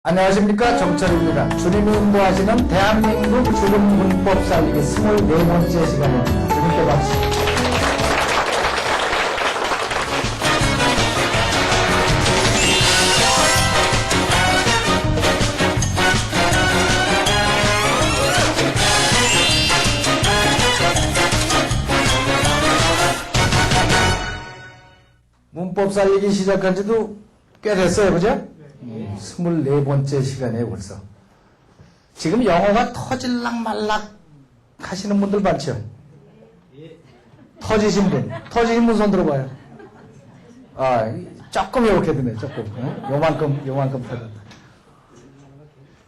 안녕하십니까, 정철입니다. 주님이 인도하시는 대한민국 죽은 문법 살리기 24번째 시간입니다. 주님께 박수. 문법 살리기 시작한 지도 꽤 됐어요, 그죠? 24번째 시간에 벌써. 지금 영어가 터질락 말락 하시는 분들 많죠? 터지신 분 손 들어봐요. 아, 조금 이렇게 드네, 조금. 요만큼 터졌다.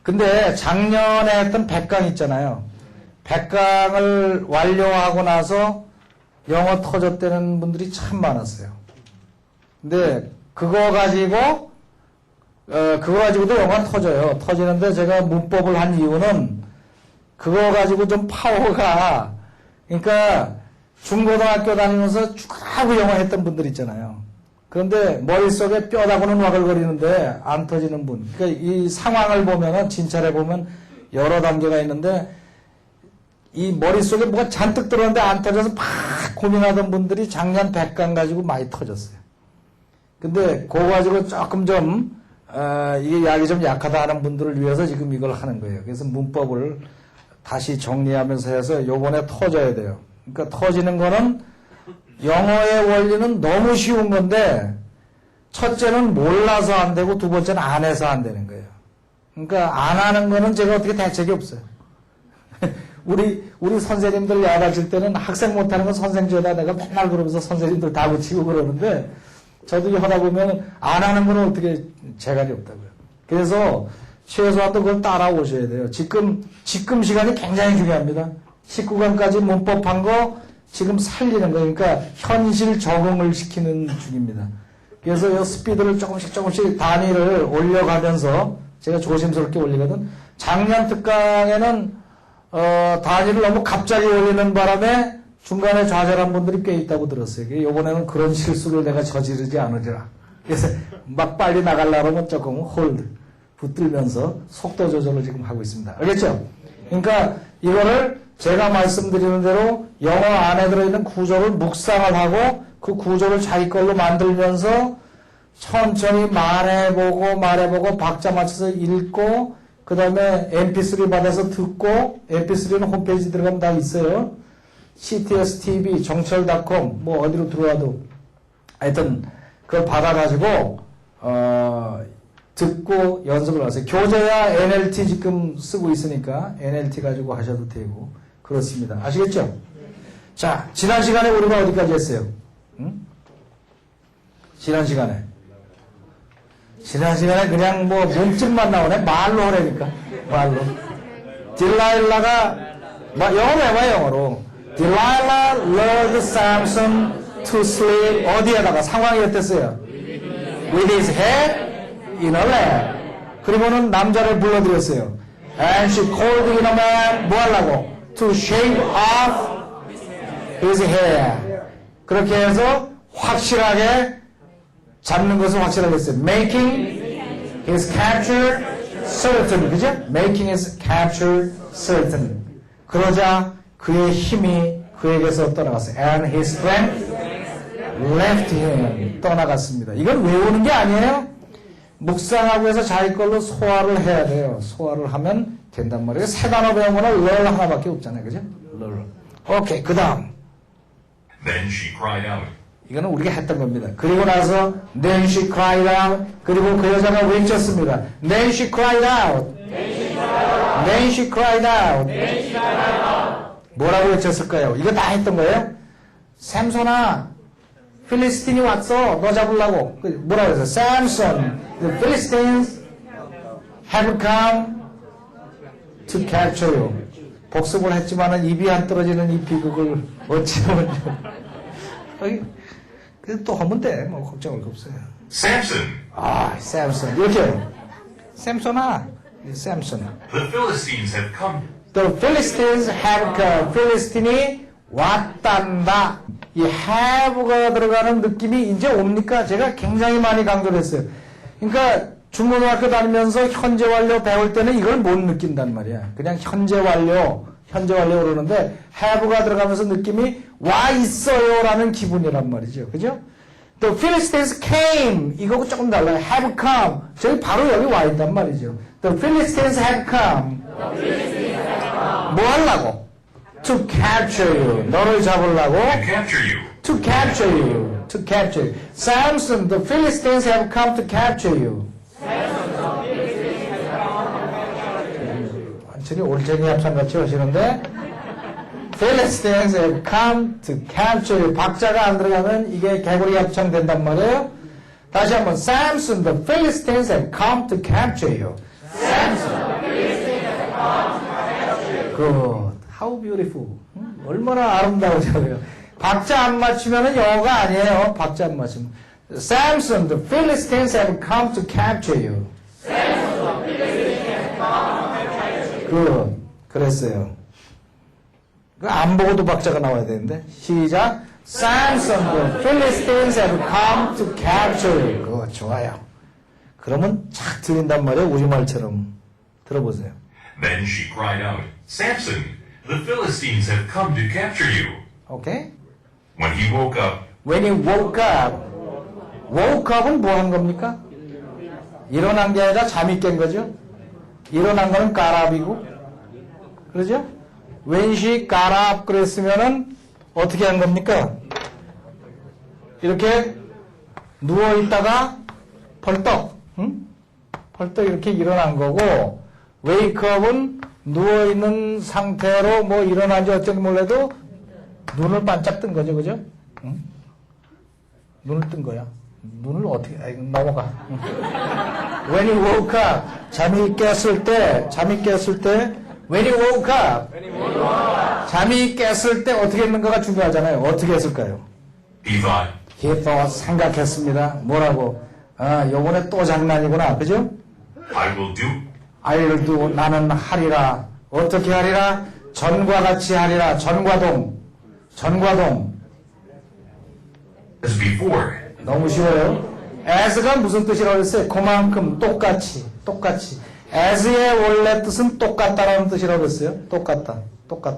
근데 작년에 했던 100강 있잖아요. 100강을 완료하고 나서 영어 터졌다는 분들이 참 많았어요. 근데 그거 가지고도 영어가 터져요. 터지는데 제가 문법을 한 이유는 그거 가지고 좀 파워가, 그러니까 중고등학교 다니면서 쭉하고 영어 했던 분들 있잖아요. 그런데 머릿속에 뼈다구는 와글거리는데 안 터지는 분. 그러니까 이 상황을 보면은, 진찰해 보면 여러 단계가 있는데 이 머릿속에 뭐가 잔뜩 들었는데 안 터져서 막 고민하던 분들이 작년 100강 가지고 많이 터졌어요. 근데 그거 가지고 조금 좀 이게 약이 좀 약하다 하는 분들을 위해서 지금 이걸 하는 거예요. 그래서 문법을 다시 정리하면서 해서 요번에 터져야 돼요. 그러니까 터지는 거는 영어의 원리는 너무 쉬운 건데 첫째는 몰라서 안 되고 두 번째는 안 해서 안 되는 거예요. 그러니까 안 하는 거는 제가 어떻게 대책이 없어요. 우리 선생님들 야단칠 때는 학생 못하는 건 선생 죄다 내가 맨날 그러면서 선생님들 다 붙이고 그러는데 저도 하다 보면 안 하는 건 어떻게 재갈이 없다고요. 그래서 최소한도 그걸 따라오셔야 돼요. 지금 시간이 굉장히 중요합니다. 19강까지 문법한 거 지금 살리는 거, 그러니까 현실 적응을 시키는 중입니다. 그래서 이 스피드를 조금씩 단위를 올려가면서 제가 조심스럽게 올리거든. 작년 특강에는 단위를 너무 갑자기 올리는 바람에 중간에 좌절한 분들이 꽤 있다고 들었어요. 이번에는 그런 실수를 내가 저지르지 않으리라. 그래서 막 빨리 나가려고 하면 조금 홀드, 붙들면서 속도 조절을 지금 하고 있습니다. 알겠죠? 그러니까 이거를 제가 말씀드리는 대로 영어 안에 들어있는 구조를 묵상을 하고 그 구조를 자기 걸로 만들면서 천천히 말해보고 박자 맞춰서 읽고 그 다음에 mp3 받아서 듣고 mp3는 홈페이지 들어가면 다 있어요. CTS TV, 정철.com, 뭐 어디로 들어와도 하여튼 그걸 받아가지고 듣고 연습을 하세요. 교재야 NLT 지금 쓰고 있으니까 NLT 가지고 하셔도 되고 그렇습니다. 아시겠죠? 자, 지난 시간에 우리가 어디까지 했어요? 응? 지난 시간에 그냥 뭐 몸집만 나오네. 말로 하라니까. 말로. 딜라일라가 영어로 해봐. 영어로. Delilah lured Samson to sleep. 어디에다가 상황이 어땠어요? With his head in a lap. 그리고는 남자를 불러들였어요. And she called in a man. 뭐 하려고? To shave off his hair. 그렇게 해서 확실하게 잡는 것을 확실하게 했어요. Making his capture certain. 그죠? Making his capture certain. 그러자 그의 힘이 그에게서 떠나갔어요. And his strength left him. 떠나갔습니다. 이건 외우는 게 아니에요. 묵상하고 해서 자기 걸로 소화를 해야 돼요. 소화를 하면 된단 말이에요. 세 단어 배우면 learn 하나밖에 없잖아요. 그죠? learn. 오케이, 그 다음. Then she cried out. 이거는 우리가 했던 겁니다. 그리고 나서 then she cried out. 그리고 그 여자가 외쳤습니다. Then she cried out. Then she cried out. 뭐라고 외쳤을까요? 이거 다 했던 거예요? 샘손아, 필리스틴이 왔어. 너 잡으려고. 뭐라고 했어요? Samson, the Philistines have come to capture you. 복습을 했지만은 입이 안 떨어지는 이 비극을 어찌하면 또 하면 돼. 뭐 걱정할 거 없어요. Samson, 샘슨. 이렇게. 샘손아, 샘슨. the Philistines have come. The Philistines have come. 필리스틴이 왔단다. 이 have가 들어가는 느낌이 이제 옵니까? 제가 굉장히 많이 강조를 했어요. 그러니까 중고등학교 다니면서 현재 완료 배울 때는 이걸 못 느낀단 말이야. 그냥 현재 완료 그러는데 have가 들어가면서 느낌이 와 있어요라는 기분이란 말이죠. 그죠? The Philistines came 이거하고 조금 달라요. have come 저기 바로 여기 와 있단 말이죠. The Philistines have come 뭐 하려고? To capture you 너를 잡으려고 To capture you. To capture you. To capture you. Samson, the Philistines have come to capture you. 완전히 올챙이 합창같이 하시는데 Philistines have come to capture you. 박자가 안 들어가면 이게 개구리 합창 된단 말이에요. 다시 한번 Samson, the Philistines have come to capture you. Samson. Good. How beautiful. 얼마나 아름다우셔요. 박자 안 맞추면 영어가 아니에요. 박자 안 맞추면. Samson, the Philistines have come to capture you. 그랬어요. 안 보고도 박자가 나와야 되는데. 시작. Samson, the Philistines have come to capture you. 그거 좋아요. 그러면 착 들린단 말이에요. 우리말처럼. 들어보세요. Then she cried out, Samson, the Philistines have come to capture you. 오케이? When he woke up, When he woke up. woke up은 뭐 한 겁니까? 일어난 게 아니라 잠이 깬 거죠? 일어난 거는 got up이고. 그러죠? When she got up 그랬으면은 어떻게 한 겁니까? 이렇게 누워있다가 벌떡, 응? 벌떡 이렇게 일어난 거고, wake up은 누워있는 상태로 뭐 일어난지 어쩐지 몰라도 눈을 반짝 뜬 거죠, 그죠? 응? 눈을 뜬 거야. 눈을 어떻게, 넘어가. 응. When he woke up, 잠이 깼을 때, when he woke up, 잠이 깼을 때 어떻게 했는가가 중요하잖아요. 어떻게 했을까요? he thought, 생각했습니다. 뭐라고? 아, 요번에 또 장난이구나. 그죠? I will do 나는 하리라. 어떻게 하리라? 전과 같이 하리라. 전과동. as before. 너무 쉬워요. as가 무슨 뜻이라고 했어요? 그만큼, 똑같이. as의 원래 뜻은 똑같다라는 뜻이라고 했어요. 똑같다.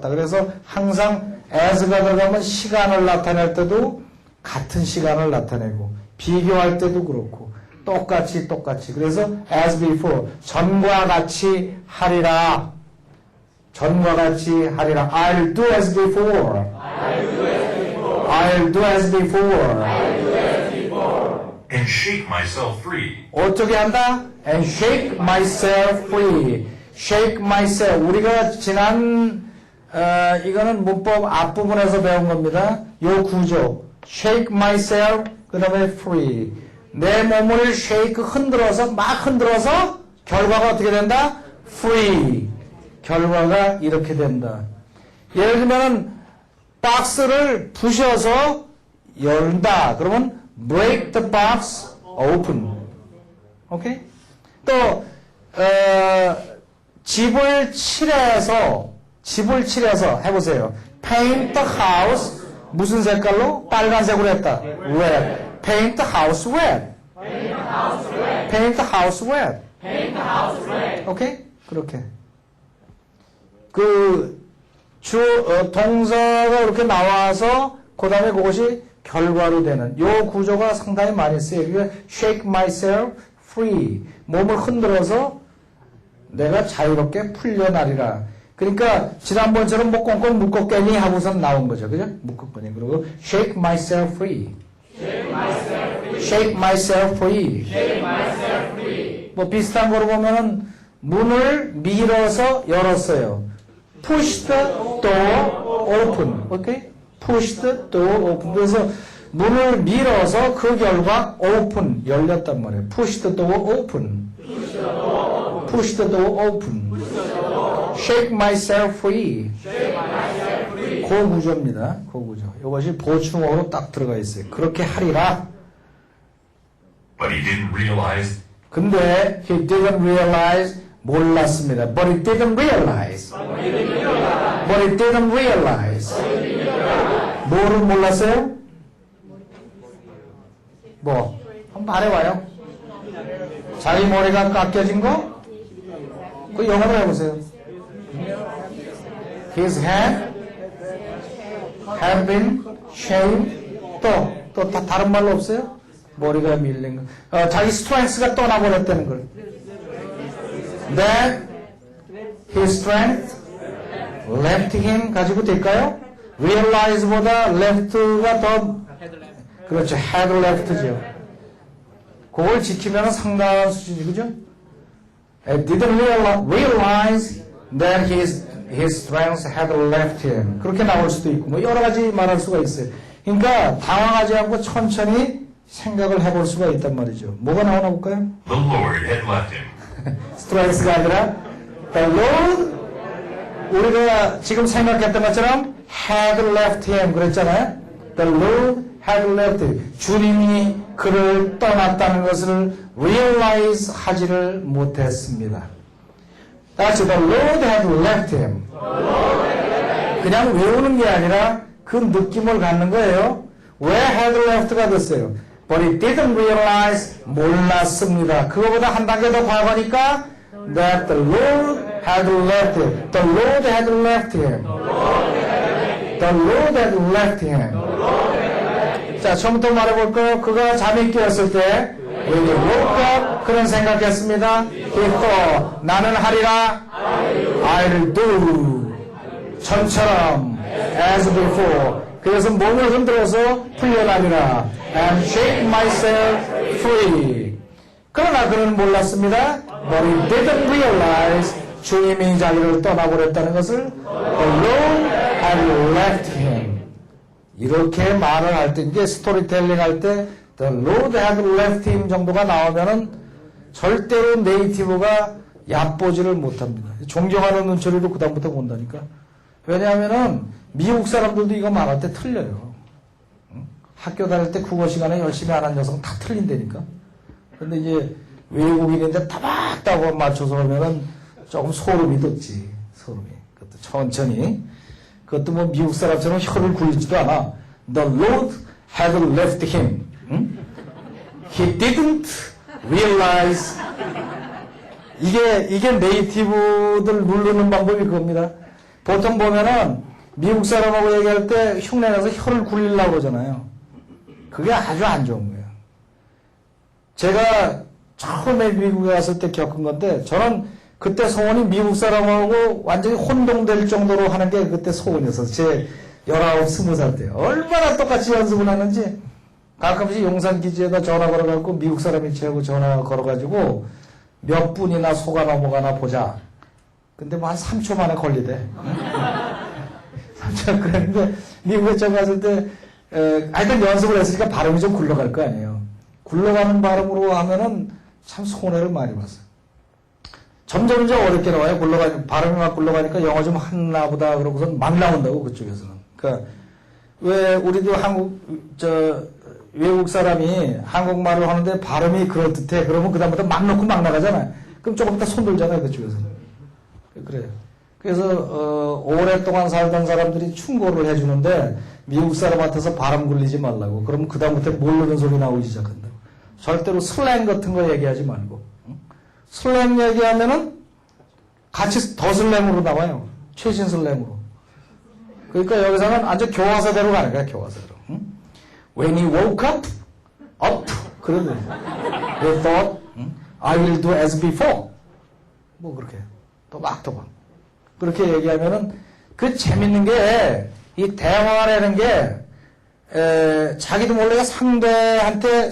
그래서 항상 as가 들어가면 시간을 나타낼 때도 같은 시간을 나타내고, 비교할 때도 그렇고, 똑같이. 그래서 as before, 전과 같이 하리라. I'll do as before. And shake myself free. 어떻게 한다? And shake myself free. shake myself. 우리가 지난 이거는 문법 앞부분에서 배운 겁니다. 요 구조. shake myself 그 다음에 free. 내 몸을 shake 흔들어서 결과가 어떻게 된다? free. 결과가 이렇게 된다. 예를 들면 박스를 부셔서 열다. 그러면 break the box open. 오케이? 또 집을 칠해서 해보세요. paint the house 무슨 색깔로? 빨간색으로 했다. red. paint the house red. 오케이? 그렇게. 동사가 이렇게 나와서 그 다음에 그것이 결과로 되는 요 구조가 상당히 많이 쓰여요. 그러니까 shake myself free. 몸을 흔들어서 내가 자유롭게 풀려나리라. 그러니까 지난번처럼 뭐 꽁꽁 묶었겠니 하고선 나온 거죠. 그죠? 묶었거니. 그리고 shake myself free. 뭐 비슷한 거로 보면은 문을 밀어서 열었어요. push the door open. 오케이? push the door open. 그래서 문을 밀어서 그 결과 open 열렸단 말이에요. push the door open. shake myself free. 그 구조입니다. 그 구조. 이것이 보충어로 딱 들어가 있어요. 그렇게 하리라. But he didn't realize 근데 he didn't realize 몰랐습니다. But he didn't realize. 뭐를 몰랐어요? 뭐? 한번 말해봐요. 자기 머리가 깎여진 거? 그 영어로 해보세요. His head had been shaved. 또 다른 말로 없어요? 머리가 밀린 거. 자기 스트렝스가 떠나버렸다는 걸. That his strength left him 가지고 될까요? realize보다 left가 더 그렇죠. had left죠. 그걸 지키면 상당한 수준이 그죠? Didn't realize that his strength had left him. 그렇게 나올 수도 있고 뭐 여러 가지 말할 수가 있어요. 그러니까 당황하지 않고 천천히 생각을 해볼 수가 있단 말이죠. 뭐가 나오나 볼까요? The Lord had left him. 스트라이스가 아니라 The Lord 우리가 지금 생각했던 것처럼 had left him 그랬잖아요. The Lord had left him. 주님이 그를 떠났다는 것을 realize 하지를 못했습니다. 다시 The Lord had left him. 그냥 외우는 게 아니라 그 느낌을 갖는 거예요. 왜 had left가 됐어요? But he didn't realize 몰랐습니다. 그거보다 한 단계 더 과거니까 that the Lord had left him. The Lord had left him. The Lord had left him. 자, 처음부터 말해볼까요? 그가 잠이 깨었을 때 when he woke up 그런 생각했습니다. He thought 나는 하리라 I'll do 전처럼 as before 그래서 몸을 흔들어서 풀려나리라 and shake myself free. 그러나 그는 몰랐습니다. But he didn't realize 주님이 자기를 떠나버렸다는 것을 The Lord had left him. 이렇게 말을 할 때 이게 스토리텔링 할 때 The Lord had left him 정도가 나오면은 절대로 네이티브가 얕보지를 못합니다. 존경하는 눈초리로 그 다음부터 본다니까. 왜냐하면은 미국 사람들도 이거 말할 때 틀려요. 학교 다닐 때 국어 시간에 열심히 안 한 녀석은 다 틀린다니까. 근데 이제 외국인인데 따박따박 맞춰서 하면은 조금 소름이 돋지. 소름이. 그것도 천천히. 그것도 뭐 미국 사람처럼 혀를 굴리지도 않아. The Lord had left him. He didn't realize. 이게 네이티브들 누르는 방법이 그겁니다. 보통 보면은 미국 사람하고 얘기할 때 흉내내서 혀를 굴리려고 그러잖아요. 그게 아주 안 좋은 거예요. 제가 처음에 미국에 갔을 때 겪은 건데 저는 그때 소원이 미국 사람하고 완전히 혼동될 정도로 하는 게 그때 소원이었어요. 제 19, 20살 때. 얼마나 똑같이 연습을 하는지 가끔씩 용산 기지에다 전화 걸어가지고 미국 사람이 제하고 전화 걸어가지고 몇 분이나 속아 넘어가나 보자. 근데 뭐 한 3초 만에 걸리대. 3초 그랬는데 미국에 처음 갔을 때 하여튼 연습을 했으니까 발음이 좀 굴러갈 거 아니에요. 굴러가는 발음으로 하면은 참 손해를 많이 봤어요. 점점 어렵게 나와요. 발음이 막 굴러가니까 영어 좀 하나 보다 그러고서 막 나온다고 그쪽에서는. 그러니까 왜 우리도 외국 사람이 한국말을 하는데 발음이 그럴듯해. 그러면 그다음부터 막 넣고 막 나가잖아요. 그럼 조금 이따 손 들잖아요. 그쪽에서는. 그래요. 그래서 오랫동안 살던 사람들이 충고를 해주는데 미국 사람한테서 발음 굴리지 말라고. 그러면 그다음부터 모르는 소리 나오기 시작한다고. 절대로 슬랭 같은 거 얘기하지 말고. 슬랭 얘기하면은 같이 더 슬랭으로 나와요. 최신 슬랭으로. 그러니까 여기서는 아주 교과서대로 가는 거야. 교과서대로. When he woke up, 그러면 he thought, I will do as before. 뭐 그렇게 또박 그렇게 얘기하면은 그 재밌는 게 이 대화라는 게 자기도 몰래 상대방의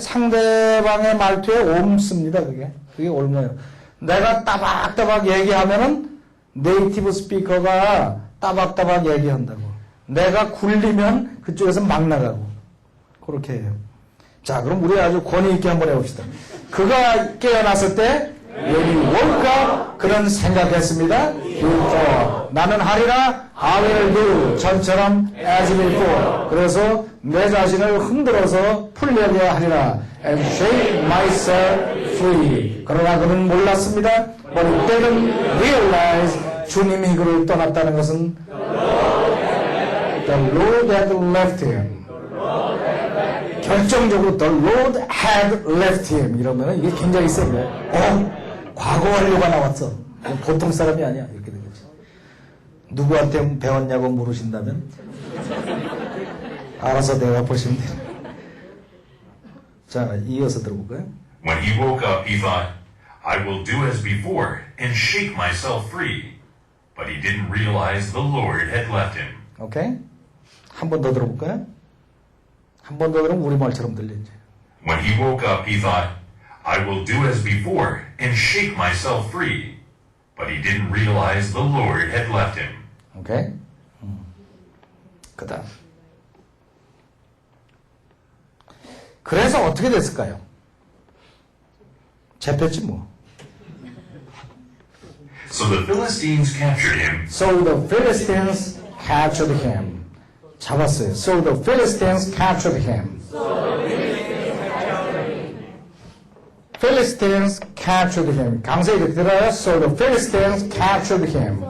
말투에 옮습니다. 그게 옮아요. 내가 따박따박 얘기하면은 네이티브 스피커가 따박따박 얘기한다고. 내가 굴리면 그쪽에서 막 나가고. 그렇게 해요. 자, 그럼 우리 아주 권위 있게 한번 해봅시다. 그가 깨어났을 때 when he woke up 그런 생각했습니다. 나는 하리라 I will do 전처럼 as before. 그래서 내 자신을 흔들어서 풀려게 하리라 and shake myself free. 그러나 그는 몰랐습니다. But he didn't realize 주님이 그를 떠났다는 것은 The Lord had left him. 결정적으로 the Lord had left him 이러면 이게 굉장히 센 거예요. 과거 완료가 나왔어. 보통 사람이 아니야. 이렇게 된 거지. 누구한테 배웠냐고 물으신다면 알아서 내가 보시면 돼요. 자, 이어서 들어볼까요? When he woke up, he thought, I will do as before and shake myself free. But he didn't realize the Lord had left him. 오케이? 한 번 더 들어볼까요? 한 번 더 들으면 우리말처럼 들리지. When he woke up, he thought, I will do as before and shake myself free. But he didn't realize the Lord had left him. 오케이? 그 다음. 그래서 어떻게 됐을까요? 잡혔지 뭐. So the Philistines captured him. So the Philistines captured him. 잡았어요. So the Philistines captured him. Philistines captured him. 강세 이렇게 들어요. So the Philistines captured him.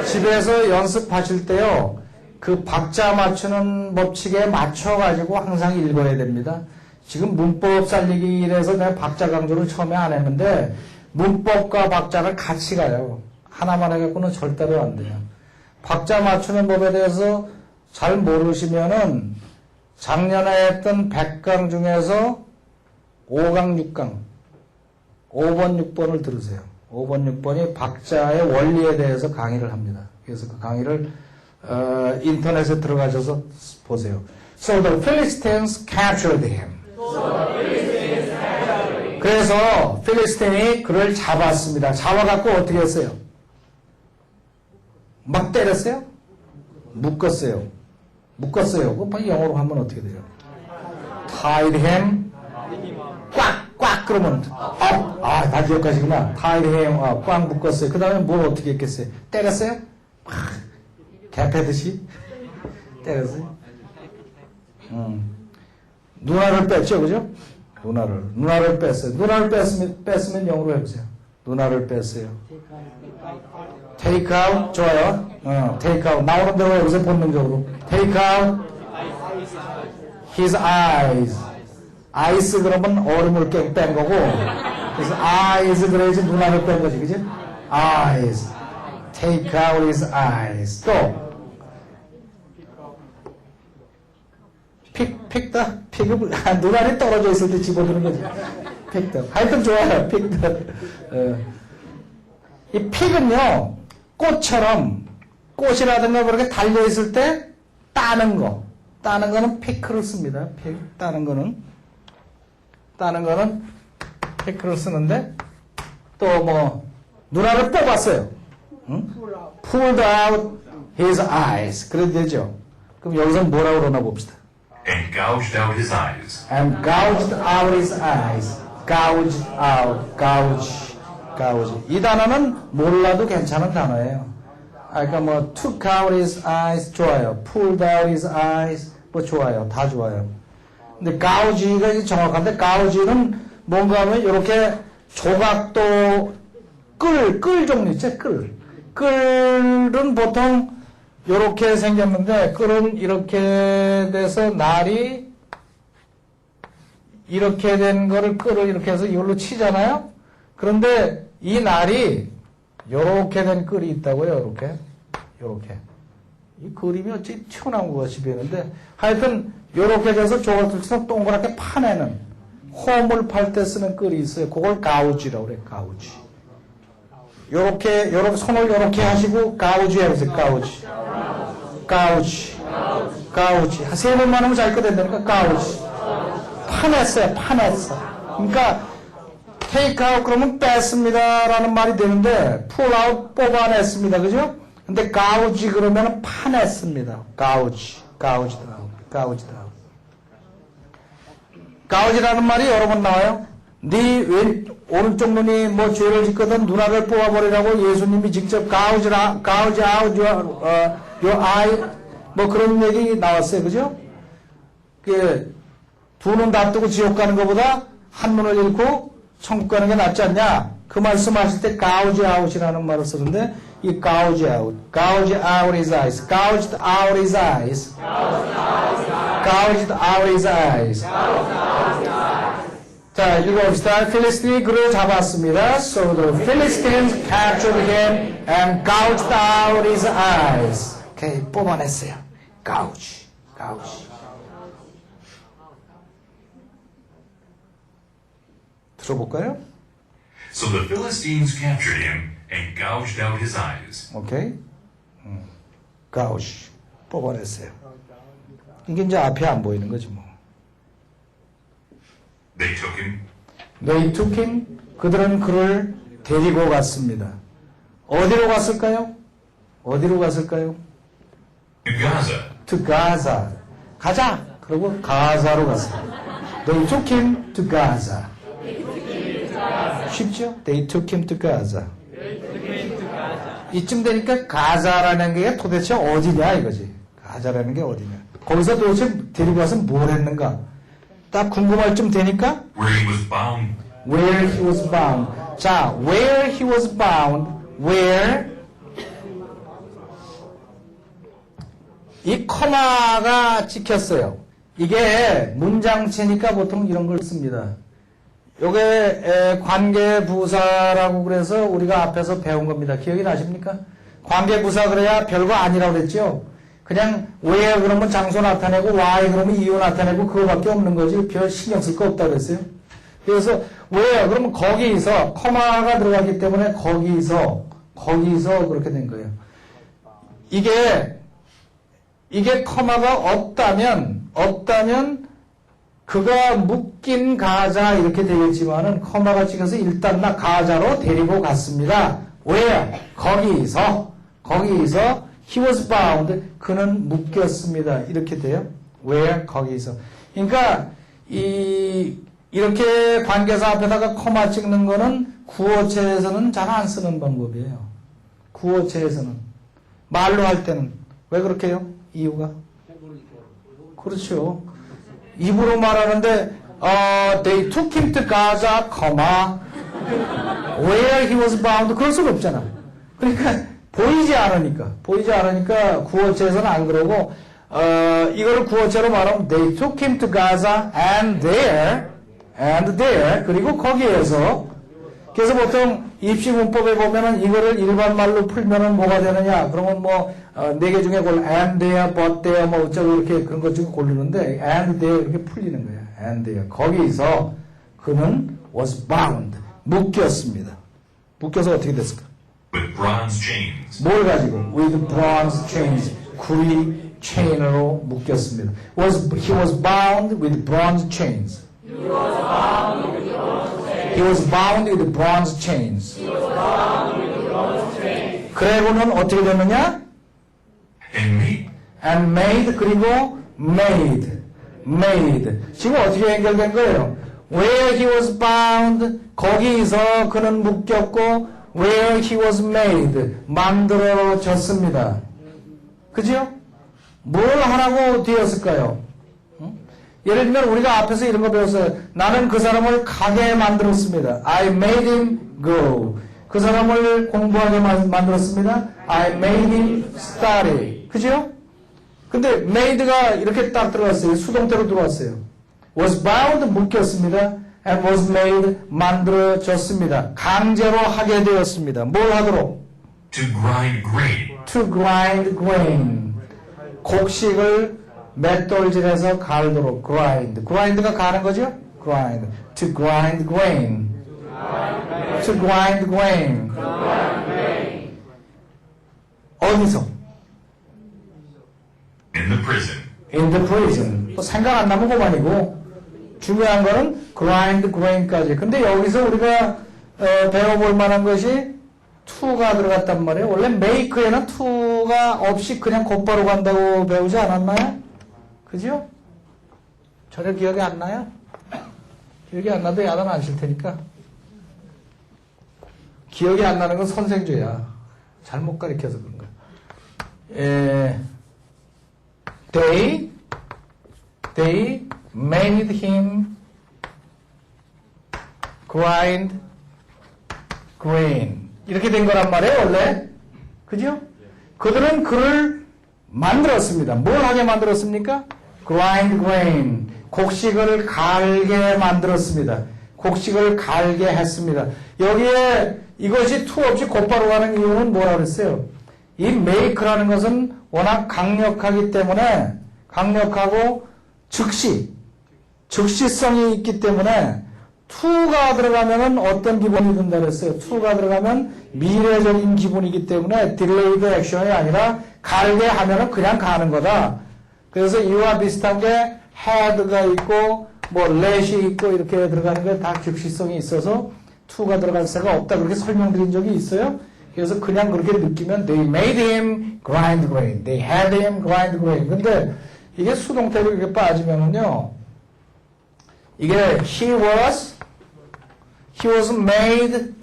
집에서 연습하실 때요. 그 박자 맞추는 법칙에 맞춰가지고 항상 읽어야 됩니다. 지금 문법 살리기 이래서 내가 박자 강조를 처음에 안 했는데 문법과 박자를 같이 가요. 하나만 해갖고는 절대로 안 돼요. 박자 맞추는 법에 대해서 잘 모르시면은 작년에 했던 100강 중에서 5강, 6강, 5번, 6번을 들으세요. 5번, 6번이 박자의 원리에 대해서 강의를 합니다. 그래서 그 강의를 인터넷에 들어가셔서 보세요. So the Philistines captured him. 그래서 필리스틴이 그를 잡았습니다. 잡아갖고 어떻게 했어요? 막 때렸어요? 묶었어요. 묶었어요. 그거 영어로 하면 어떻게 돼요? Tied him. 꽉 그러면 다 기억하시구나. Tied him. 꽉 묶었어요. 그 다음에 뭘 어떻게 했겠어요? 때렸어요? 개 패듯이 때렸어요. 누나를 뺐죠, 그죠? 누나를 뺐어요. 누나를 뺐으면 영어로 해보세요. 누나를 뺐어요. Take out 좋아요. Take out 나오는 대로 해보세요. 본능적으로. Take out his eyes. eyes 그러면 얼음을 뺀 거고. 그래서 eyes 그래야지 누나를 뺀 거지, 그지? eyes. Take out his eyes. 또 픽다? 픽을, 눈알이 떨어져 있을 때 집어드는 거지. 픽다. 하여튼 좋아요, 픽다. 이 픽은요, 꽃처럼, 꽃이라든가 그렇게 달려있을 때 따는 거. 따는 거는 피크를 씁니다. 픽, 따는 거는 피크를 쓰는데, 또 뭐, 눈알을 뽑았어요. 응? Pulled out his eyes. 그래도 되죠? 그럼 여기서 뭐라고 그러나 봅시다. And gouged out his eyes. And gouged out his eyes. gouged out, gouge. 이 단어는 몰라도 괜찮은 단어예요. 그러니까 뭐 took out his eyes 좋아요. pulled out his eyes 뭐 좋아요. 다 좋아요. 근데 gouge가 정확한데 gouge는 뭔가 하면 이렇게 조각도 끌 종류 있죠? 끌은 보통 이렇게 생겼는데 끌은 이렇게 돼서 날이 이렇게 된 거를 끌을 이렇게 해서 이걸로 치잖아요. 그런데 이 날이 이렇게 된 끌이 있다고요. 이렇게 이 그림이 어찌 튀어나온 것 같이 보이는데 하여튼 이렇게 돼서 조각들처럼 동그랗게 파내는 홈을 팔 때 쓰는 끌이 있어요. 그걸 가우지라고 그래요. 요렇게 손을 요렇게 하시고 가우지 해보세요. 가우지. 세 번만 하면 잘 거 된다니까. 가우지. 파냈어요. 그러니까 take out 그러면 뺐습니다라는 말이 되는데 pull out 뽑아냈습니다. 그죠? 근데 gouge 그러면 파냈습니다. gouge라는 말이 여러 번 나와요. 네 오른쪽 눈이 뭐 죄를 짓거든 눈알을 뽑아버리라고 예수님이 직접 gouge out your eye 뭐 그런 얘기 나왔어요. 그죠? 두 눈 다 뜨고 지옥 가는 것보다 한 눈을 잃고 천국 가는 게 낫지 않냐? 그 말씀하실 때 gouge out이라는 말을 쓰는데 이 gouge out his eyes, gouged out his eyes, gouged out his eyes. 자, 읽어봅시다. 필리스틴이 그를 잡았습니다. So the Philistines captured him and gouged out his eyes. 오케이, 뽑아냈어요. gouge. 들어볼까요? So the Philistines captured him and gouged out his eyes. 오케이. gouge. 뽑아냈어요. 이게 이제 앞에 안 보이는 거지 뭐. They took him They took him. 그들은 그를 데리고 갔습니다. 어디로 갔을까요? to Gaza. To Gaza. 가자. 그리고 가자로 갔어요. They took him to Gaza. 쉽죠? They took him to Gaza. 이쯤 되니까 가자라는 게 도대체 어디냐 이거지. 가자라는 게 어디냐. 거기서 도대체 데리고 와서 뭘 했는가. 딱 궁금할 쯤 되니까 Where he was bound. where he was bound. 자, where he was bound. where 이 커마가 찍혔어요. 이게 문장체니까 보통 이런 걸 씁니다. 요게 관계부사라고 그래서 우리가 앞에서 배운 겁니다. 기억이 나십니까? 관계부사 그래야 별거 아니라고 그랬죠. 그냥 where 그러면 장소 나타내고 why 그러면 이유 나타내고 그거밖에 없는 거지 별 신경 쓸 거 없다고 그랬어요. 그래서 where 그러면 거기서 커마가 들어갔기 때문에 거기서 그렇게 된 거예요. 이게 커마가 없다면 그가 묶인 가자 이렇게 되겠지만은 커마가 찍혀서 일단 나 가자로 데리고 갔습니다. where 거기서 he was bound 그는 묶였습니다. 이렇게 돼요. where 거기서. 그러니까 이렇게 관계사 앞에다가 커마 찍는 거는 구어체에서는 잘 안 쓰는 방법이에요. 구어체에서는 말로 할 때는 왜 그렇게 해요? 이유가? 그렇죠. 입으로 말하는데 they took him to Gaza, where he was bound 그럴 수가 없잖아. 그러니까 보이지 않으니까 구어체에서는 안 그러고 이거를 구어체로 말하면 they took him to Gaza and there 그리고 거기에서 그래서 보통 입시 문법에 보면은 이거를 일반 말로 풀면은 뭐가 되느냐 그러면 뭐 네 개 중에 골라 and there, but there 뭐 어쩌고 이렇게 그런 것 중에 고르는데 and there 이렇게 풀리는 거예요. and there 거기서 그는 was bound 묶였습니다. 묶여서 어떻게 됐을까? With bronze chains. 뭘 가지고? With bronze chains. 구리 체인으로 묶였습니다. He was bound with bronze chains. He was bound with bronze chains. 그래고는 어떻게 됐느냐? And made 그리고 made. 지금 어떻게 연결된 거예요? Where he was bound 거기서 그는 묶였고 where he was made 만들어졌습니다. 그죠? 뭘 하라고 되었을까요? 예를 들면 우리가 앞에서 이런 거 배웠어요. 나는 그 사람을 가게 만들었습니다. I made him go. 그 사람을 공부하게 만들었습니다. I made him study. 그죠? 근데 made가 이렇게 딱 들어갔어요. 수동태로 들어왔어요. was bound 묶였습니다. and was made 만들어졌습니다. 강제로 하게 되었습니다. 뭘 하도록? To grind grain. To grind grain. 곡식을 맷돌질해서 갈도록 grind. grind가 가는 거죠? grind. To grind grain. To grind grain. 어디서? In the prison. In the prison. 또 생각 안 나면 그만이고 중요한 거는 grind grain까지. 근데 여기서 우리가 배워볼 만한 것이 to가 들어갔단 말이에요. 원래 make에는 to가 없이 그냥 곧바로 간다고 배우지 않았나요? 그죠? 전혀 기억이 안 나요? 기억이 안 나도 야단 안 칠 테니까. 기억이 안 나는 건 선생죄야. 잘못 가르쳐서 그런 거야. They made him grind grain. 이렇게 된 거란 말이에요, 원래. 그죠? 그들은 그를 만들었습니다. 뭘 하게 만들었습니까? grind grain. 곡식을 갈게 만들었습니다. 곡식을 갈게 했습니다. 여기에 이것이 to 없이 곧바로 가는 이유는 뭐라 그랬어요? 이 make라는 것은 워낙 강력하기 때문에 강력하고 즉시성이 있기 때문에 to가 들어가면은 어떤 기본이 든다 그랬어요? to가 들어가면 미래적인 기본이기 때문에 delayed action이 아니라 갈게 하면은 그냥 가는 거다. 그래서 이와 비슷한 게 had가 있고 뭐 let이 있고 이렇게 들어가는 게 다 즉시성이 있어서 to가 들어갈 새가 없다 그렇게 설명드린 적이 있어요. 그래서 그냥 그렇게 느끼면 they made him grind grain, they had him grind grain. 근데 이게 수동태로 이렇게 빠지면은요, 이게 he was made,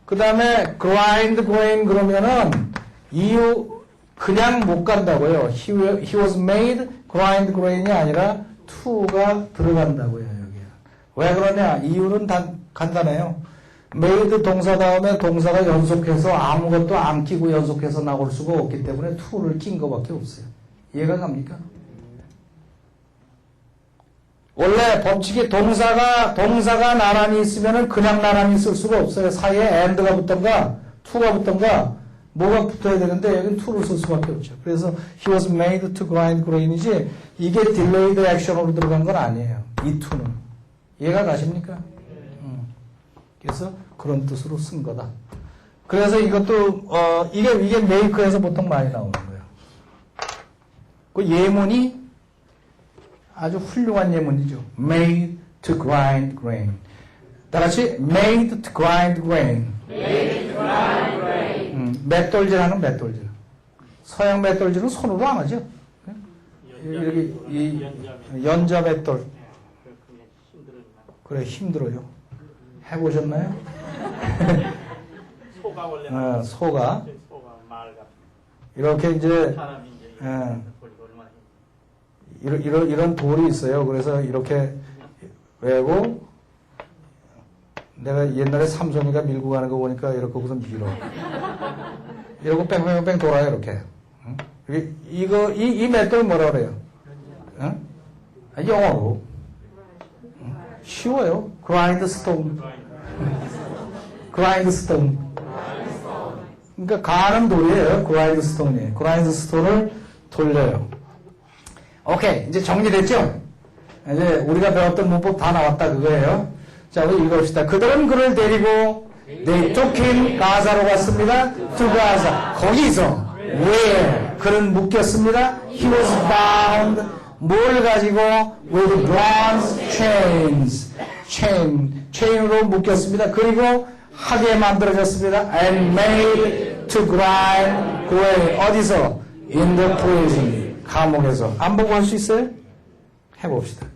그 다음에 grind grain 그러면은 이유 그냥 못 간다고요. he was made grind grain이 아니라 to가 들어간다고요, 여기. 왜 그러냐? 이유는 간단해요. made 동사 다음에 동사가 연속해서 아무것도 안 끼고 연속해서 나올 수가 없기 때문에 to를 낀 것밖에 없어요. 이해가 갑니까? 원래 법칙이 동사가 나란히 있으면은 그냥 나란히 쓸 수가 없어요. 사이에 and가 붙던가 to가 붙던가 뭐가 붙어야 되는데 여기는 to를 쓸 수밖에 없죠. 그래서 he was made to grind grain이지 이게 delayed action으로 들어간 건 아니에요. 이 to는. 이해가 가십니까? 그래서 그런 뜻으로 쓴 거다. 그래서 이것도 이게 make에서 보통 많이 나오는 거예요. 그 예문이 아주 훌륭한 예문이죠. made to grind grain. 다 같이 made to grind grain. 맷돌질하는 맷돌질. 서양 맷돌질은 손으로 안 하죠. 이렇게 이 연자 맷돌. 그래 힘들어요. 해보셨나요? 소가 원래 소가 말 같은 이렇게 이제 사람이 이제 이런 돌이 있어요. 그래서 이렇게 외고 내가 옛날에 삼손이가 밀고 가는 거 보니까 이렇게 우선 밀어. 이러고 뺑뺑뺑 돌아요, 이렇게. 응? 이 맷돌 뭐라 그래요? 응? 영어로. 쉬워요. grindstone. grindstone. 그러니까 가는 돌이에요. grindstone이. grindstone을 돌려요. 오케이. 이제 정리됐죠? 이제 우리가 배웠던 문법 다 나왔다 그거예요. 자, 우리 읽어봅시다. 그들은 그를 데리고 they took him 가사로 갔습니다. to 가사. 거기서 where 그는 묶였습니다. he was bound 뭘 가지고 with bronze chains chain으로 묶였습니다. 그리고 하게 만들어졌습니다. and made to grind grain 어디서? in the prison 감옥에서. 안 보고 할 수 있어요? 해봅시다.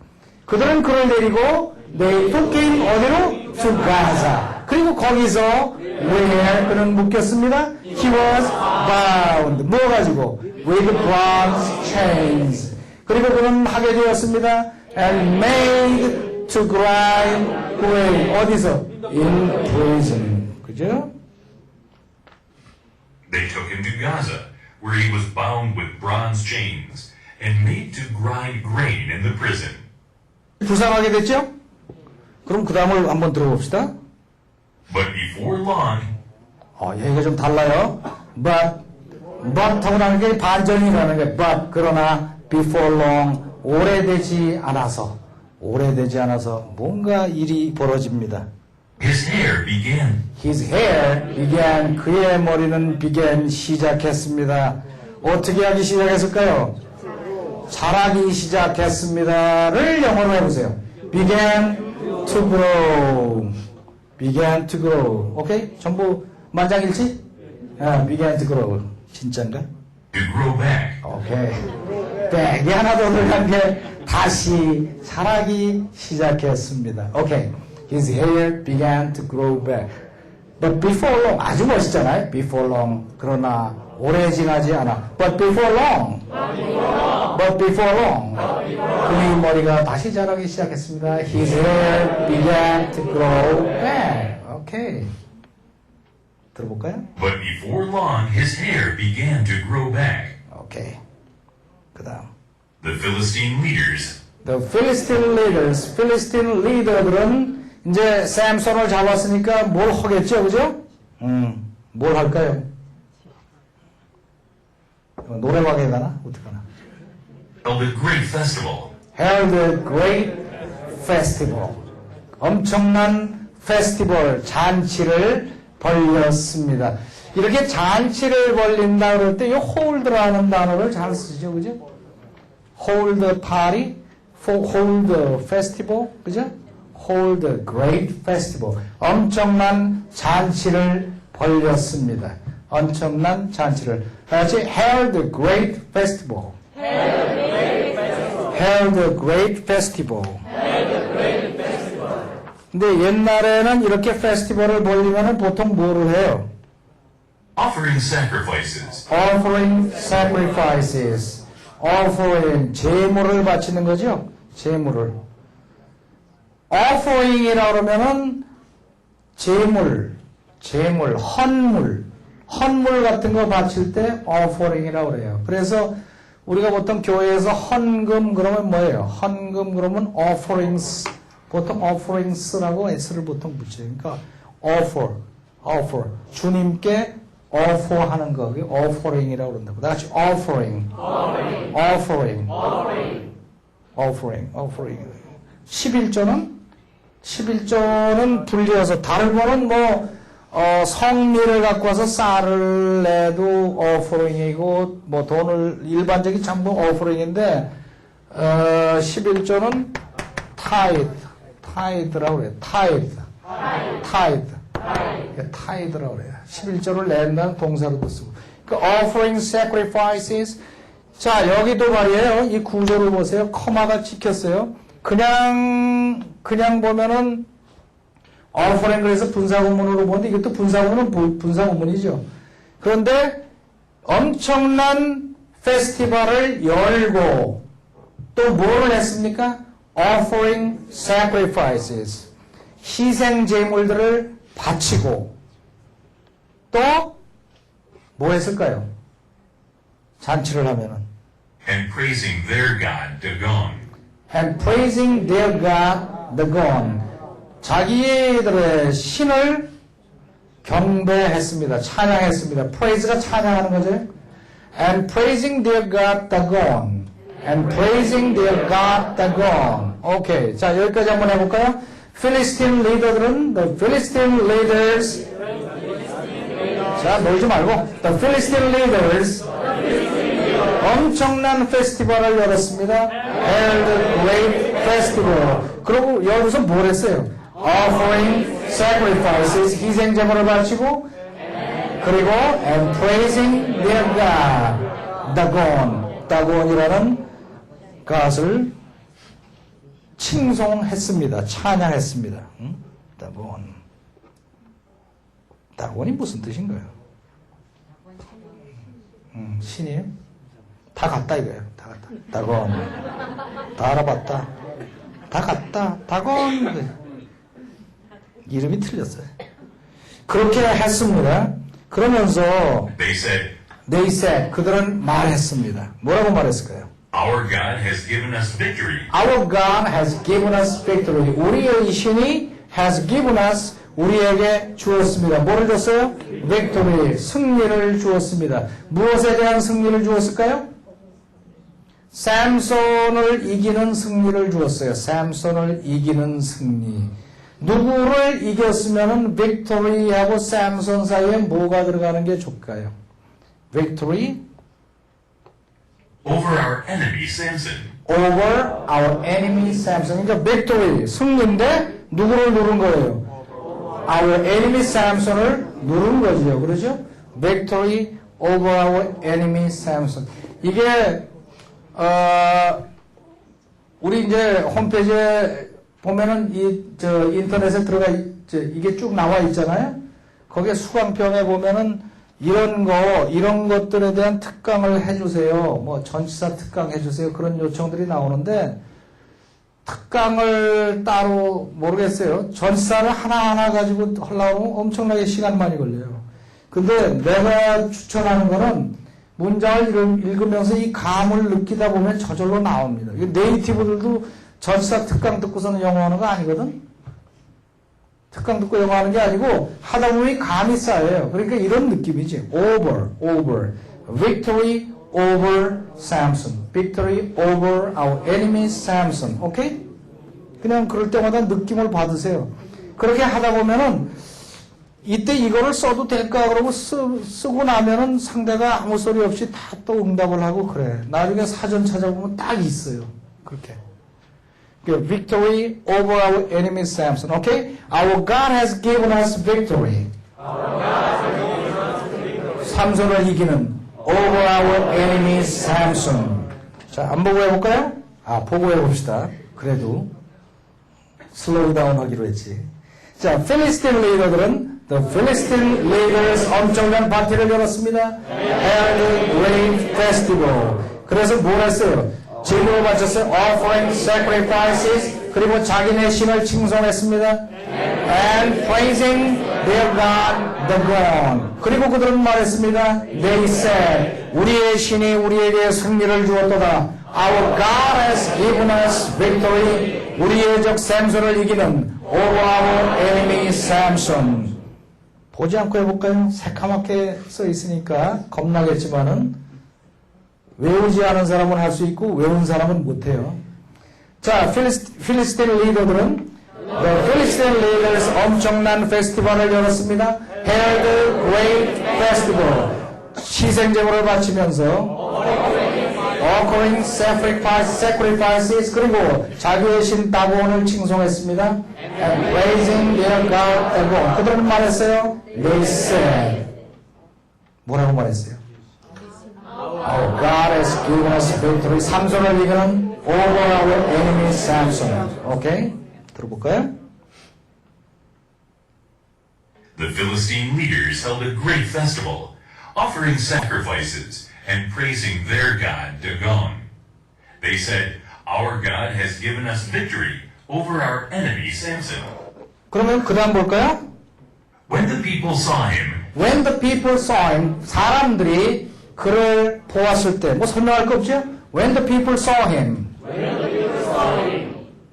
그들은 그를 데리고 they took him 어디로? to 가사. 그리고 거기서 where 그는 묶였습니다. he was bound 뭐 가지고? with bronze chains 그리고 그는 하게 되었습니다. and made to grind grain 어디서? in prison. 그죠? They took him to Gaza, where he was bound with bronze chains and made to grind grain in the prison. 부상하게 됐죠? 그럼 그 다음을 한번 들어봅시다. But before long, 얘기가 좀 달라요. but 하고 나는 게 반전이라는 게 but 그러나 before long 오래되지 않아서 뭔가 일이 벌어집니다. his hair began His hair began 그의 머리는 began 시작했습니다. 어떻게 하기 시작했을까요? 자라기 시작했습니다를 영어로 해보세요. began to grow. 오케이? 전부 만장일치? began to grow. 진짠가? to grow back. 오케이. 백이 하나 더 들어간 게 다시 자라기 시작했습니다. 오케이. His hair began to grow back. But before long, 아주 멋있잖아요. Before long. 그러나 오래 지나지 않아. But before long. 그의 머리가 다시 자라기 시작했습니다. His hair began to grow back. 오케이. 들어볼까요? But before long, his hair began to grow back. 오케이. 그 다음. The Philistine leaders The Philistine leaders, 필리스틴 리더들은 이제 샘손을 잡았으니까 뭘 하겠죠, 그죠? 뭘 할까요? 노래방 해야 가나? 어떡하나? held a great festival. Held a great festival. 엄청난 페스티벌, 잔치를 벌였습니다. 이렇게 잔치를 벌린다 그럴 때 이 hold라는 단어를 잘 쓰죠, 그죠? Hold a party, hold a festival, 그죠? Hold a great festival. 엄청난 잔치를 벌였습니다. 엄청난 잔치를. 다시 held a great festival. Held a great festival. 근데 옛날에는 이렇게 페스티벌을 벌리면 보통 뭐를 해요? Offering sacrifices. Offering sacrifices. Offering, 제물을 바치는 거죠? 제물을. Offering이라고 그러면은 제물, 헌물 같은 거 바칠 때 offering이라고 그래요. 그래서 우리가 보통 교회에서 헌금 그러면 뭐예요? 헌금 그러면 offerings, 보통 offerings라고 s를 보통 붙여요. 그러니까 offer, 주님께 offer 하는 거, 그게 offering이라고 그런다고. 다 같이 offering. 11조는 불려서, 다른 거는 성미를 갖고 와서 쌀을 내도 offering이고, 돈을, 일반적인 전부 offering인데, 11조는 tide라고 그래요. tide라고 그래요. 11조를 낸다는 동사로도 쓰고. 그 offering sacrifices. 자, 여기도 말이에요. 이 구조를 보세요. 커마가 찍혔어요. 그냥 보면은 offering 그래서 분사구문으로 보는데 이것도 분사구문은 분사구문이죠. 그런데 엄청난 페스티벌을 열고 또 뭐를 했습니까? offering sacrifices. 희생 제물들을 바치고 또 뭐 했을까요? 잔치를 하면은 And praising their god, Dagon. and praising their God, Dagon. 자기들의 신을 경배했습니다. 찬양했습니다. praise가 찬양하는 거죠. and praising their God, Dagon. and praising their God, Dagon. 오케이. 자, 여기까지 한번 해볼까요? 필리스틴 리더들은 the Philistine leaders. 자, 놀지 말고 the Philistine leaders 엄청난 페스티벌을 열었습니다. held a great festival. 그리고 여기서 뭘 했어요? offering sacrifices, 희생제물을 바치고 그리고 and praising their God, 다곤이라는 것을 칭송했습니다. 찬양했습니다. 다곤이 무슨 뜻인가요? 신이에요? 다 같다 이거예요. 다 같다. 다곤. 다 알아봤다. 다 같다. 다곤. 이름이 틀렸어요. 그렇게 했습니다. 그러면서 they said 그들은 말했습니다. 뭐라고 말했을까요? Our God has given us victory. Our God has given us victory. 우리의 신이 has given us 우리에게 주었습니다. 뭐를 줬어요? victory, 승리를 주었습니다. 무엇에 대한 승리를 주었을까요? 샘손을 이기는 승리를 주었어요. 샘손을 이기는 승리. 누구를 이겼으면 victory하고 샘손 사이에 뭐가 들어가는 게 좋을까요? victory over our enemy Samson. over our enemy Samson. 그러니까 victory, 승리인데 누구를 누른 거예요? our enemy Samson을 누른 거죠. 그러죠? victory over our enemy Samson. 이게 우리 이제 홈페이지에 보면은 인터넷에 들어가 이게 쭉 나와 있잖아요. 거기에 수강평에 보면은 이런 것들에 대한 특강을 해주세요. 뭐 전치사 특강 해주세요. 그런 요청들이 나오는데 특강을 따로 모르겠어요. 전치사를 하나하나 가지고 하려고 하면 엄청나게 시간 많이 걸려요. 근데 내가 추천하는 거는 문장을 읽으면서 이 감을 느끼다 보면 저절로 나옵니다. 네이티브들도 전치사 특강 듣고서는 영어하는 거 아니거든? 특강 듣고 영어하는 게 아니고 하다 보면 이 감이 쌓여요. 그러니까 이런 느낌이지. over. victory over Samson. victory over our enemy Samson. 오케이? 그냥 그럴 때마다 느낌을 받으세요. 그렇게 하다 보면은 이때 이거를 써도 될까 그러고 쓰고 나면은 상대가 아무 소리 없이 다 또 응답을 하고 그래. 나중에 사전 찾아보면 딱 있어요. 그렇게. Victory over our enemy Samson. Okay? Our God has given us victory. 삼손을 이기는 over our enemy Samson. 자, 안 보고 해볼까요? 보고 해봅시다. 그래도 슬로우 다운 하기로 했지. 자, 필리스틴 리더들은 The Philistine leaders 엄청난 파티를 열었습니다. Held great festival. 그래서 뭘 했어요? 제물을 바쳤어요. Offering sacrifices. 그리고 자기네 신을 칭송했습니다. And praising their God, the God. 그리고 그들은 말했습니다. They said, 우리의 신이 우리에게 승리를 주었도다. Our God has given us victory. 우리의 적 샘손을 이기는 over our enemy Samson. 보지 않고 해볼까요? 새카맣게 써 있으니까 겁나겠지만은 외우지 않은 사람은 할 수 있고 외운 사람은 못해요. 자, 필리스틴 리더들은 The Philistine leaders 엄청난 페스티벌을 열었습니다. Held great festival. 희생제물을 바치면서 offering sacrifices 그리고 자기의 신 다곤을 칭송했습니다. And praising their God Dagon. 그들은 말했어요. They said. 뭐라고 말했어요? Our God has given us victory. 삼손을 이기는 over our enemy Samson. 오케이? 들어볼까요? The Philistine leaders held a great festival, offering sacrifices and praising their god Dagon. They said, Our God has given us victory over our enemy Samson. 그러면 그 다음 볼까요? When the people saw him, When the people saw him, 사람들이 그를 보았을 때, 뭐 설명할 거 없죠? When the people saw him.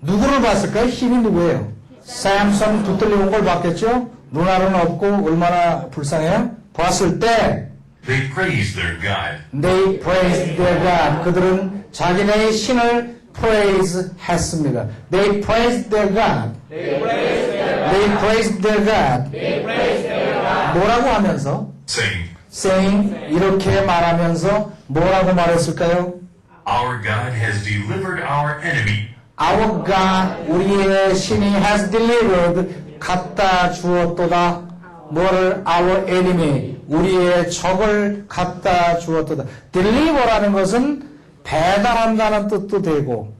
누구를 봤을까요? 힘이 누구예요? 샘슨 붙들려 온 걸 봤겠죠? 눈알은 없고 얼마나 불쌍해요? 봤을 때 they praised their God. They praised their God. 그들은 자기네의 신을 praise 했습니다. They praised their God. They praised their God. 뭐라고 하면서? saying 이렇게 말하면서 뭐라고 말했을까요? Our God has delivered our enemy. Our God, 우리의 신이 has delivered, 갖다 주었도다. 뭐를? Our enemy, 우리의 적을 갖다 주었도다. deliver라는 것은 배달한다는 뜻도 되고,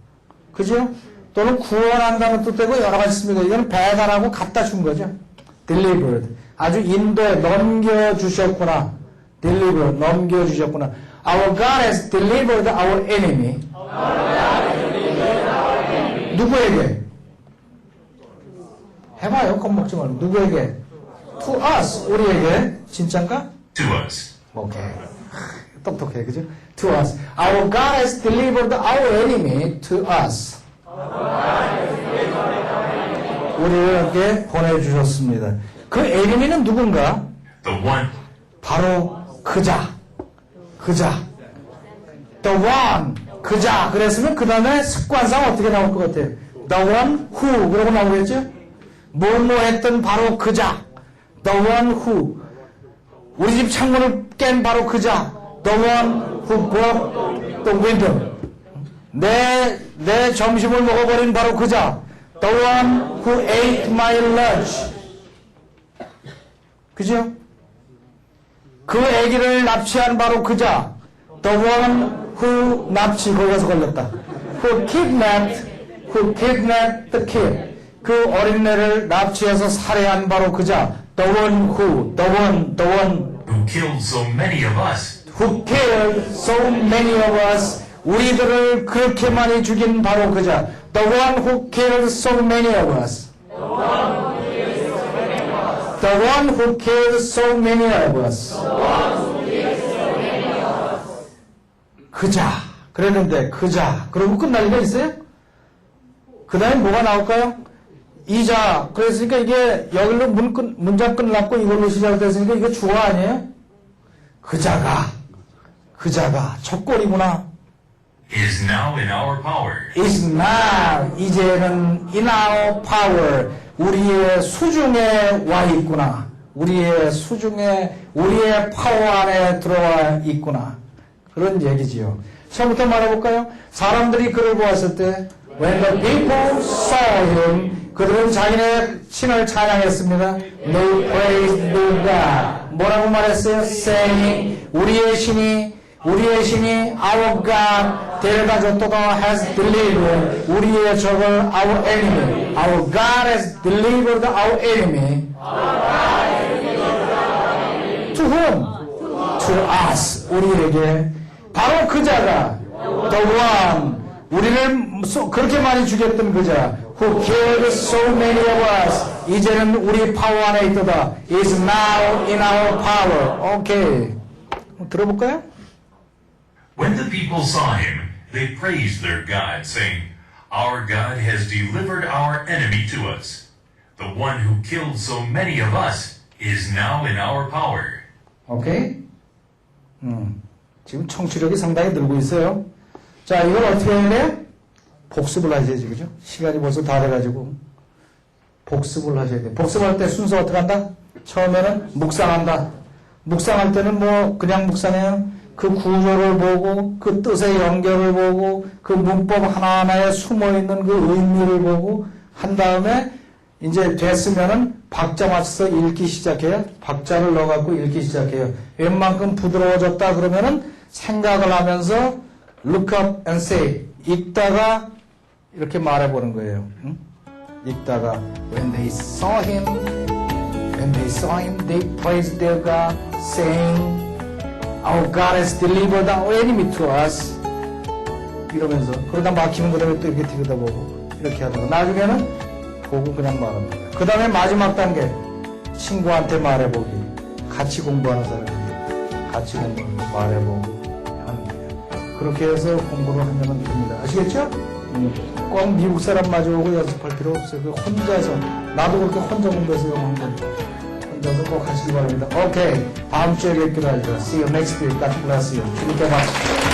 그죠? 또는 구원한다는 뜻도 되고 여러 가지 있습니다. 이거는 배달하고 갖다 준 거죠. delivered. 아주 인도에 넘겨주셨구나. deliver, 넘겨주셨구나. Our God has delivered our enemy. 누구에게? 해봐요. 겁먹지 말고. 누구에게? To us. 우리에게. 진짠가? To us. 오케이. 똑똑해. 그죠? To us. Our God has delivered our enemy to us. 우리에게 보내주셨습니다. 그 enemy는 누군가? The one. 바로 그자. The one. 그자. 그랬으면 그 다음에 습관상 어떻게 나올 것 같아요? The one who. 그러고 나오겠죠? 뭐뭐 했던 바로 그자. The one who. 우리 집 창문을 깬 바로 그자. The one who broke the window. 내 점심을 먹어버린 바로 그자. The one who ate my lunch. 그죠? 그 아기를 납치한 바로 그자. The one who 납치, 거기 가서 걸렸다. Who kidnapped the kid. 그 어린애를 납치해서 살해한 바로 그자. The one who Who killed so many of us. who killed so many of us. 우리들을 그렇게 많이 죽인 바로 그자. The one who killed so many of us. The one who killed so many of us. 그자. 그랬는데, 그자. 그러고 끝날 리가 있어요? 그 다음에 뭐가 나올까요? 이자. 그랬으니까 이게 여기로 문장 끝났고 이걸로 시작됐으니까 이거 주어 아니에요? 그자가 첫골이구나. is now in our power. is now. 이제는 in our power. 우리의 수중에 와 있구나. 우리의 수중에, 우리의 파워 안에 들어와 있구나. 그런 얘기지요. 처음부터 말해볼까요? 사람들이 그를 보았을 때, when the people saw him, 그들은 자기네 신을 찬양했습니다. They praised their God. 뭐라고 말했어요? Saying, 우리의 신이 our God 데려다줬도다 has delivered 우리의 적을 our enemy. Our God has delivered our enemy. To whom? To us. 우리에게. 바로 그자가 the one 우리를 그렇게 많이 죽였던 그자 who killed so many of us 이제는 우리 파워 안에 있도다 is now in our power. 오케이. 들어볼까요? When the people saw him, they praised their God, saying, Our God has delivered our enemy to us. The one who killed so many of us is now in our power. 오케이. 지금 청취력이 상당히 늘고 있어요. 자, 이걸 어떻게 해야 돼? 복습을 하셔야지, 그죠? 시간이 벌써 다 돼가지고. 복습을 하셔야 돼. 복습할 때 순서 어떻게 한다? 처음에는 묵상한다. 묵상할 때는 뭐, 그냥 묵상해요. 그 구조를 보고, 그 뜻의 연결을 보고, 그 문법 하나하나에 숨어있는 그 의미를 보고, 한 다음에, 이제 됐으면은 박자 맞춰서 읽기 시작해요. 박자를 넣어갖고 읽기 시작해요. 웬만큼 부드러워졌다 그러면은 생각을 하면서 look up and say. 읽다가 이렇게 말해보는 거예요. 응? 읽다가 when they saw him, they praised their God, saying, Our God has delivered our enemy to us. 이러면서 그러다 막히면 그다음에 또 이렇게 들여다보고 이렇게 하다가 나중에는 보고 그냥 말하는 거예요. 그 다음에 마지막 단계 친구한테 말해보기. 같이 공부하는 사람이 같이 공부하는 말해보고 하는 거예요. 그렇게 해서 공부를 하면 됩니다. 아시겠죠? 꼭 미국 사람 마주오고 연습할 필요 없어요. 혼자서 나도 그렇게 혼자 공부해서 영어한 거니까 혼자서 꼭 하시기 바랍니다. 오케이. 다음 주에 뵙기로 하죠. See you next week. God bless you. 주님께 박수.